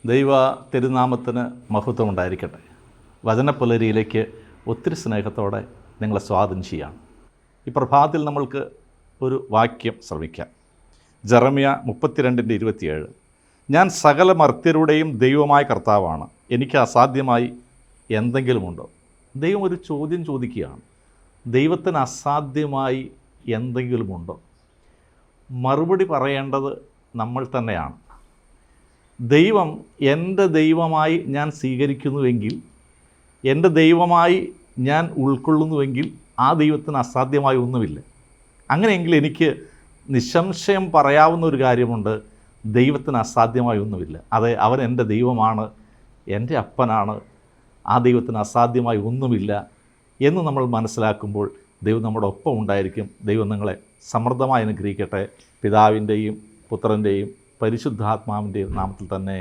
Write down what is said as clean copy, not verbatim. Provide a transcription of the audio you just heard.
ദൈവ തിരുനാമത്തിന് മഹത്വം ഉണ്ടായിരിക്കട്ടെ. വചനപ്പുലരിയിലേക്ക് ഒത്തിരി സ്നേഹത്തോടെ നിങ്ങളെ സ്വാഗതം ചെയ്യാം. ഈ പ്രഭാതത്തിൽ നമ്മൾക്ക് ഒരു വാക്യം ശ്രമിക്കാം. ജെറമ്യ 32:27. ഞാൻ സകല മർത്യരുടെയും ദൈവമായ കർത്താവാണ്, എനിക്ക് അസാധ്യമായി എന്തെങ്കിലുമുണ്ടോ? ദൈവം ഒരു ചോദ്യം ചോദിക്കുകയാണ്. ദൈവത്തിന് അസാധ്യമായി എന്തെങ്കിലുമുണ്ടോ? മറുപടി പറയേണ്ടത് നമ്മൾ തന്നെയാണ്. ദൈവം എൻ്റെ ദൈവമായി ഞാൻ സ്വീകരിക്കുന്നുവെങ്കിൽ, എൻ്റെ ദൈവമായി ഞാൻ ഉൾക്കൊള്ളുന്നുവെങ്കിൽ ആ ദൈവത്തിന് അസാധ്യമായി ഒന്നുമില്ല. അങ്ങനെയെങ്കിൽ എനിക്ക് നിസ്സംശയം പറയാവുന്ന ഒരു കാര്യമുണ്ട്, ദൈവത്തിന് അസാധ്യമായി ഒന്നുമില്ല. അതെ, അവൻ എൻ്റെ ദൈവമാണ്, എൻ്റെ അപ്പനാണ്, ആ ദൈവത്തിന് അസാധ്യമായി ഒന്നുമില്ല എന്ന് നമ്മൾ മനസ്സിലാക്കുമ്പോൾ ദൈവം നമ്മുടെ ഒപ്പം ഉണ്ടായിരിക്കും. ദൈവം നിങ്ങളെ സമൃദ്ധമായി അനുഗ്രഹിക്കട്ടെ. പിതാവിൻ്റെയും പുത്രൻ്റെയും പരിശുദ്ധാത്മാവിൻ്റെയും നാമത്തിൽ തന്നെ.